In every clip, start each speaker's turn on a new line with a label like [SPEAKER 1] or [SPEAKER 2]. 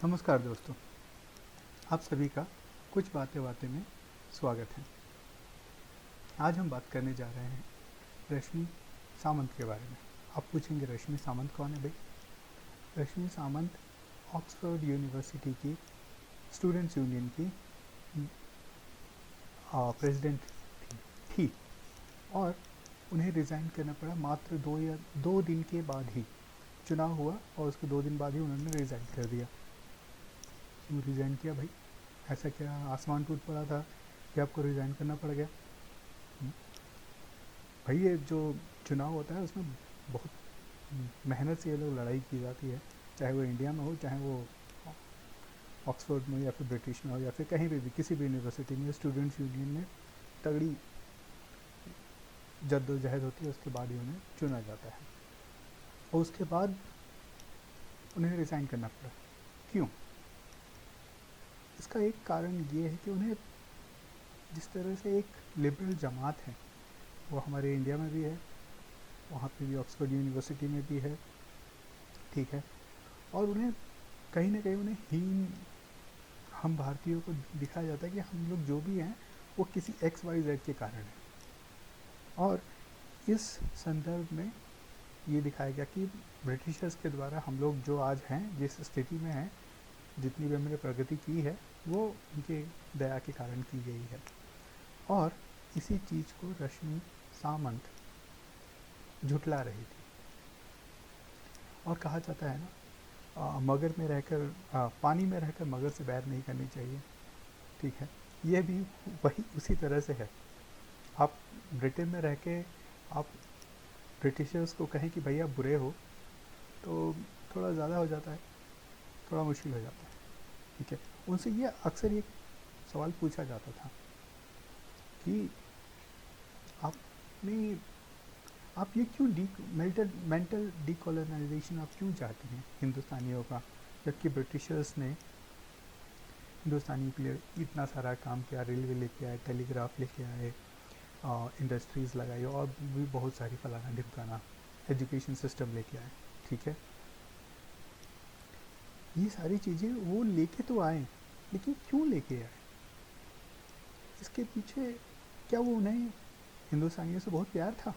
[SPEAKER 1] नमस्कार दोस्तों, आप सभी का कुछ बातें बातें में स्वागत है। आज हम बात करने जा रहे हैं रश्मि सामंत के बारे में। आप पूछेंगे रश्मि सामंत कौन है भाई? रश्मि सामंत ऑक्सफोर्ड यूनिवर्सिटी की स्टूडेंट्स यूनियन की प्रेसिडेंट थी और उन्हें रिज़ाइन करना पड़ा मात्र 2 दिन के बाद ही। चुनाव हुआ और उसके 2 दिन बाद ही उन्होंने रिज़ाइन कर दिया। क्यों रिज़ाइन किया भाई? ऐसा क्या आसमान टूट पड़ा था कि आपको रिज़ाइन करना पड़ गया? भाई ये जो चुनाव होता है उसमें बहुत मेहनत से ये लोग लड़ाई की जाती है, चाहे वो इंडिया में हो, चाहे वो ऑक्सफोर्ड में या फिर ब्रिटिश में हो या फिर कहीं भी किसी भी यूनिवर्सिटी में स्टूडेंट्स यूनियन में तगड़ी जद्दोजहद होती है। उसके बाद ही उन्हें चुना जाता है और उसके बाद उन्हें रिज़ाइन करना पड़ा। क्यों? इसका एक कारण ये है कि उन्हें जिस तरह से एक लिबरल जमात है वो हमारे इंडिया में भी है, वहाँ पे भी ऑक्सफोर्ड यूनिवर्सिटी में भी है, ठीक है, और उन्हें कहीं ना कहीं उन्हें हीन हम भारतीयों को दिखाया जाता है कि हम लोग जो भी हैं वो किसी XYZ के कारण है। और इस संदर्भ में ये दिखाया गया कि ब्रिटिशर्स के द्वारा हम लोग जो आज हैं, जिस स्थिति में हैं, जितनी भी हमने प्रगति की है वो उनके दया के कारण की गई है। और इसी चीज़ को रश्मि सामंत झुठला रही थी। और कहा जाता है ना, मगर में रहकर पानी में रहकर मगर से बैर नहीं करनी चाहिए, ठीक है। ये भी वही उसी तरह से है। आप ब्रिटेन में रह के आप ब्रिटिशर्स को कहें कि भैया बुरे हो तो थोड़ा ज़्यादा हो जाता है, थोड़ा मुश्किल हो जाता है, ठीक है। उनसे ये अक्सर ये सवाल पूछा जाता था कि आपने आप ये क्यों मेंटल डीकोलोनाइजेशन आप क्यों चाहते हैं हिंदुस्तानियों का, जबकि ब्रिटिशर्स ने हिंदुस्तानियों के लिए इतना सारा काम किया, रेलवे लेके आए, टेलीग्राफ लेके आए, इंडस्ट्रीज़ लगाई और भी बहुत सारी फलाना ढिमकाना, एजुकेशन सिस्टम लेके आए, ठीक है। ये सारी चीज़ें वो लेके तो आए, लेकिन क्यों लेके आए? इसके पीछे क्या वो उन्हें हिंदुस्तानियों से बहुत प्यार था?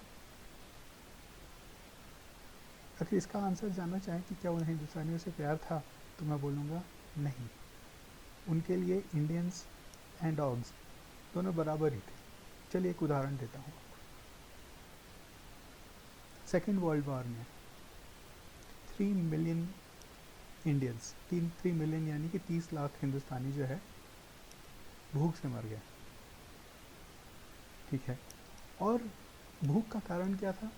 [SPEAKER 1] अगर इसका आंसर जानना चाहें कि क्या उन्हें हिंदुस्तानियों से प्यार था, तो मैं बोलूँगा नहीं। उनके लिए इंडियंस एंड डॉग्स दोनों बराबर ही थे। चलिए एक उदाहरण देता हूँ। सेकेंड वर्ल्ड वॉर में 3 मिलियन इंडियंस, 3 मिलियन यानी कि 30 लाख हिंदुस्तानी जो है भूख से मर गए, ठीक है। और भूख का कारण क्या था?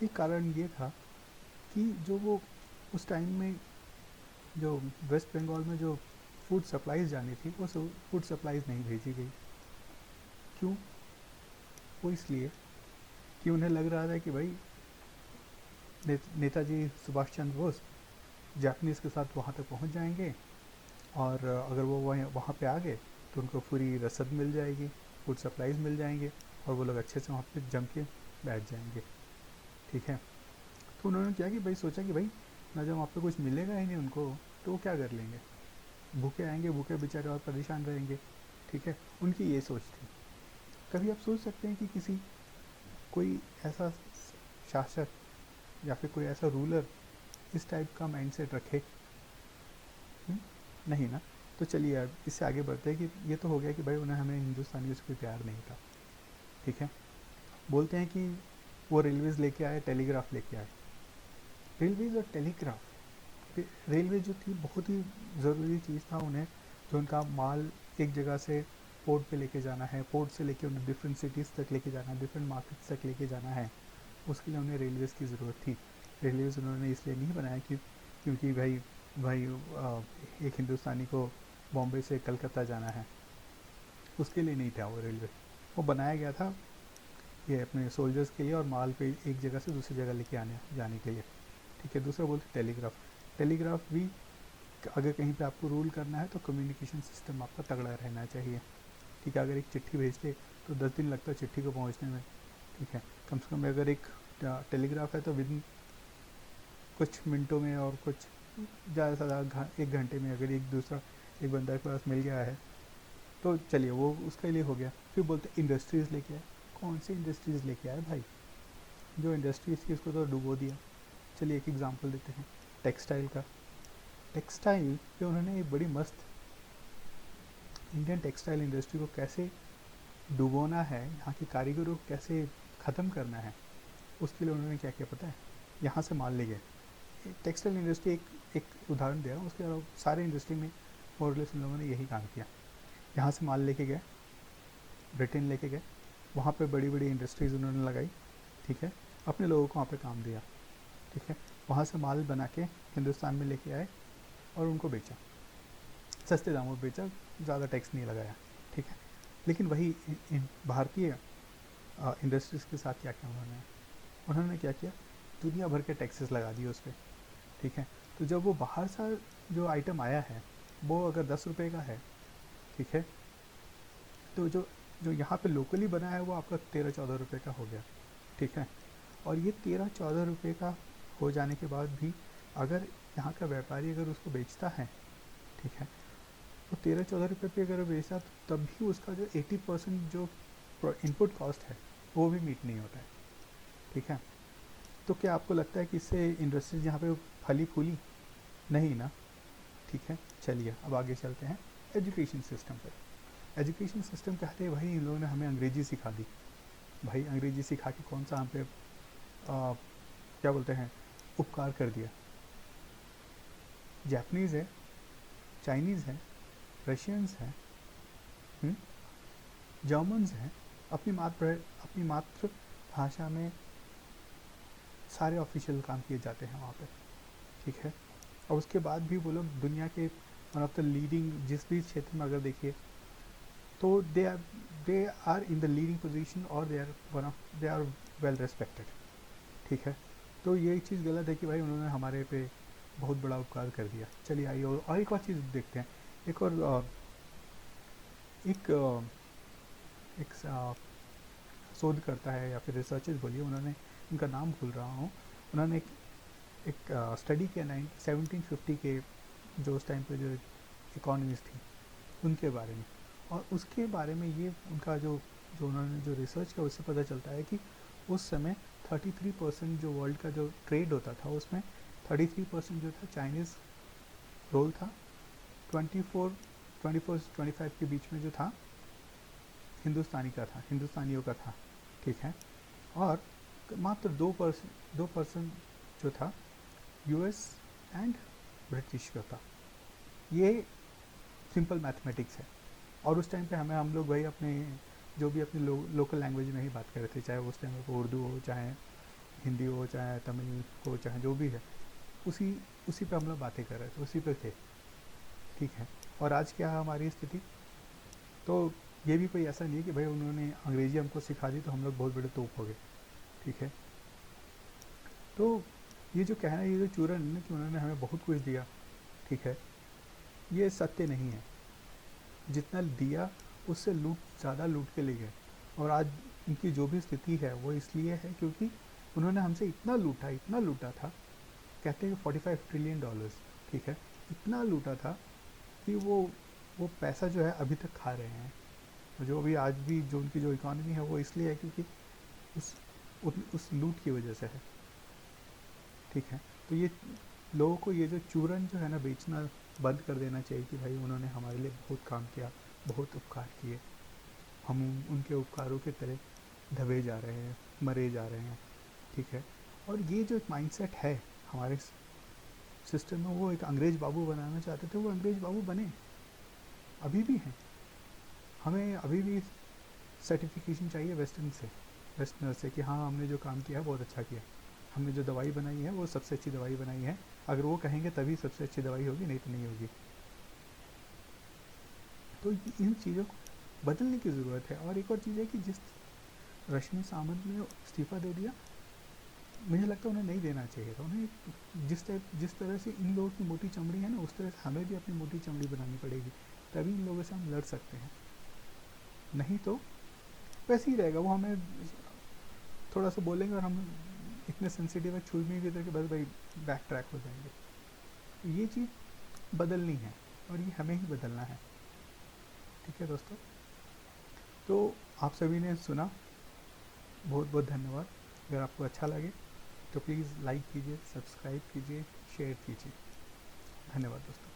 [SPEAKER 1] एक कारण ये था कि जो वो उस टाइम में जो वेस्ट बंगाल में जो फूड सप्लाईज जानी थी वो फूड सप्लाईज नहीं भेजी गई। क्यों? वो इसलिए कि उन्हें लग रहा था कि भाई नेताजी सुभाष चंद्र बोस जापानीज़ के साथ वहाँ तक पहुँच जाएंगे और अगर वो वहाँ पे आ गए तो उनको पूरी रसद मिल जाएगी, फूड सप्लाईज मिल जाएंगे और वो लोग अच्छे से वहाँ पे जम के बैठ जाएंगे, ठीक है। तो उन्होंने क्या कि भाई सोचा कि भाई ना जब वहाँ पे कुछ मिलेगा ही नहीं उनको तो वो क्या कर लेंगे, भूखे आएंगे, भूखे बेचारे और परेशान रहेंगे, ठीक है। उनकी ये सोच थी। कभी आप सोच सकते हैं कि किसी कोई ऐसा शासक या फिर कोई ऐसा रूलर इस टाइप का माइंडसेट रखे? नहीं ना। तो चलिए अब इससे आगे बढ़ते हैं कि ये तो हो गया कि भाई उन्हें हमें हिंदुस्तानियों से कोई प्यार नहीं था, ठीक है। बोलते हैं कि वो रेलवेज़ लेके आए, टेलीग्राफ लेके आए। रेलवेज़ और टेलीग्राफ, रेलवे जो थी बहुत ही ज़रूरी चीज़ था उन्हें, जो उनका माल एक जगह से पोर्ट पे लेके जाना है, पोर्ट से लेके उन्हें डिफरेंट सिटीज़ तक लेके जाना है, डिफरेंट मार्केट्स तक लेके जाना है, उसके लिए उन्हें रेलवेज़ की ज़रूरत थी। रेलवेज़ उन्होंने इसलिए नहीं बनाया कि क्योंकि भाई भाई एक हिंदुस्तानी को बॉम्बे से कलकत्ता जाना है, उसके लिए नहीं था वो रेलवे। वो बनाया गया था ये अपने सोल्जर्स के लिए और माल पे एक जगह से दूसरी जगह लेके आने जाने के लिए, ठीक है। दूसरा बोलते टेलीग्राफ। टेलीग्राफ भी अगर कहीं पे आपको रूल करना है तो कम्युनिकेशन सिस्टम आपका तगड़ा रहना चाहिए, ठीक है। अगर एक चिट्ठी भेजते तो 10 दिन लगता है चिट्ठी को पहुंचने में, ठीक है। कम से कम अगर एक टेलीग्राफ है तो विद इन कुछ मिनटों में और कुछ ज़्यादा से ज़्यादा 1 घंटे में अगर एक बंदा के पास मिल गया है तो चलिए वो उसके लिए हो गया। फिर बोलते इंडस्ट्रीज़ लेके आए। कौन सी इंडस्ट्रीज़ लेके आए भाई? जो इंडस्ट्रीज़ थी उसको तो डुबो दिया। चलिए एक एग्जांपल देते हैं टेक्सटाइल का। टेक्सटाइल पे उन्होंने एक बड़ी मस्त इंडियन टेक्सटाइल इंडस्ट्री को कैसे डुबोना है, यहाँ के कारीगरों को कैसे ख़त्म करना है, उसके लिए उन्होंने क्या किया पता है? यहाँ से माल ले गए। टेक्सटाइल इंडस्ट्री एक उदाहरण दे रहा हूँ, उसके अलावा सारे इंडस्ट्री में मोरलेस इन लोगों ने यही काम किया। यहाँ से माल लेके गए, ब्रिटेन लेके गए, वहाँ पे बड़ी बड़ी इंडस्ट्रीज़ उन्होंने लगाई, ठीक है, अपने लोगों को वहाँ पे काम दिया, ठीक है, वहाँ से माल बना के हिंदुस्तान में लेके आए और उनको बेचा, सस्ते दामों पर बेचा, ज़्यादा टैक्स नहीं लगाया, ठीक है। लेकिन वही भारतीय इंडस्ट्रीज़ के साथ क्या किया उन्होंने क्या किया? दुनिया भर के टैक्सेस लगा दिए उस पर, ठीक है। तो जब वो बाहर से जो आइटम आया है वो अगर 10 रुपये का है, ठीक है, तो जो जो यहाँ पे लोकली बना है वो आपका 13-14 रुपये का हो गया, ठीक है। और ये 13-14 रुपये का हो जाने के बाद भी अगर यहाँ का व्यापारी अगर उसको बेचता है, ठीक है, तो 13-14 रुपये पे अगर बेचता तो तब भी उसका जो 80% जो इनपुट कॉस्ट है वो भी मीट नहीं होता है, ठीक है। तो क्या आपको लगता है कि इससे इंडस्ट्रीज यहाँ पे फली फूली? नहीं ना, ठीक है। चलिए अब आगे चलते हैं एजुकेशन सिस्टम पर। एजुकेशन सिस्टम कहते हैं भाई इन लोगों ने हमें अंग्रेजी सिखा दी। भाई अंग्रेजी सिखा के कौन सा हम पे क्या बोलते हैं उपकार कर दिया? जापानीज़ है, चाइनीज़ है, रशियंस हैं, जर्मन्स हैं, अपनी मातृ भाषा में सारे ऑफिशियल काम किए जाते हैं वहाँ पे, ठीक है। और उसके बाद भी वो लोग दुनिया के वन ऑफ द लीडिंग जिस भी क्षेत्र में अगर देखिए तो they are in the leading position और दे आर वेल रेस्पेक्टेड, ठीक है। तो ये चीज़ गलत है कि भाई उन्होंने हमारे पे बहुत बड़ा उपकार कर दिया। चलिए आइए और एक और चीज़ देखते हैं। एक और एक शोध करता है या फिर रिसर्चर्स बोलिए, उन्होंने उनका नाम भूल रहा हूँ, उन्होंने एक स्टडी किया 1750 के जो उस टाइम पे जो इकोनॉमिस्ट थी उनके बारे में। और उसके बारे में ये उनका जो उन्होंने जो रिसर्च किया उससे पता चलता है कि उस समय 33% जो वर्ल्ड का जो ट्रेड होता था उसमें 33% जो था चाइनीज़ रोल था, 24 से 25 के बीच में जो था हिंदुस्तानियों का था, ठीक है। और मात्र 2% जो था यूएस एंड ब्रिटिश का था। ये सिंपल मैथमेटिक्स है। और उस टाइम पे हम लोग भाई अपने जो भी अपनी लोकल लैंग्वेज में ही बात कर रहे थे, चाहे उस टाइम पे उर्दू हो, चाहे हिंदी हो, चाहे तमिल हो, चाहे जो भी है, उसी पे हम लोग बातें कर रहे थे, उसी पे थे, ठीक है। और आज क्या है हमारी स्थिति? तो ये भी कोई ऐसा नहीं है कि भाई उन्होंने अंग्रेजी हमको सिखा दी तो हम लोग बहुत बड़े तोप हो गए, ठीक है। तो ये जो कहना है, ये जो चूरन है ना कि उन्होंने हमें बहुत कुछ दिया, ठीक है, ये सत्य नहीं है। जितना दिया उससे ज़्यादा लूट के ले गए। और आज इनकी जो भी स्थिति है वो इसलिए है क्योंकि उन्होंने हमसे इतना लूटा था, कहते हैं 45 ट्रिलियन डॉलर्स, ठीक है, इतना लूटा था कि वो पैसा जो है अभी तक खा रहे हैं। जो अभी आज भी जो उनकी जो इकॉनमी है वो इसलिए है क्योंकि उस लूट की वजह से है, ठीक है। तो ये लोगों को ये जो चूरन जो है ना बेचना बंद कर देना चाहिए कि भाई उन्होंने हमारे लिए बहुत काम किया, बहुत उपकार किए, हम उनके उपकारों के तरह दबे जा रहे हैं, मरे जा रहे हैं, ठीक है। और ये जो एक माइंडसेट है हमारे सिस्टम में, वो एक अंग्रेज़ बाबू बनाना चाहते थे, वो अंग्रेज़ बाबू बने, अभी भी हैं। हमें अभी भी सर्टिफिकेशन चाहिए वेस्टर्नर से कि हाँ हमने जो काम किया है बहुत अच्छा किया, हमने जो दवाई बनाई है वो सबसे अच्छी दवाई बनाई है। अगर वो कहेंगे तभी सबसे अच्छी दवाई होगी, नहीं तो नहीं होगी। तो इन चीज़ों को बदलने की ज़रूरत है। और एक और चीज़ है कि जिस रश्मि सावंत ने इस्तीफ़ा दे दिया, मुझे लगता है उन्हें नहीं देना चाहिए था। उन्हें जिस तरह से इन लोगों की मोटी चमड़ी है ना, उस तरह से हमें भी अपनी मोटी चमड़ी बनानी पड़ेगी, तभी इन लोगों से हम लड़ सकते हैं। नहीं तो वैसे ही रहेगा, वो हमें थोड़ा सा बोलेंगे और हम इतने सेंसिटिव है छुई में भी कि बस भाई बैक ट्रैक हो जाएंगे। ये चीज़ बदलनी है और ये हमें ही बदलना है। ठीक है दोस्तों, तो आप सभी ने सुना, बहुत बहुत धन्यवाद। अगर आपको अच्छा लगे तो प्लीज़ लाइक कीजिए, सब्सक्राइब कीजिए, शेयर कीजिए। धन्यवाद दोस्तों।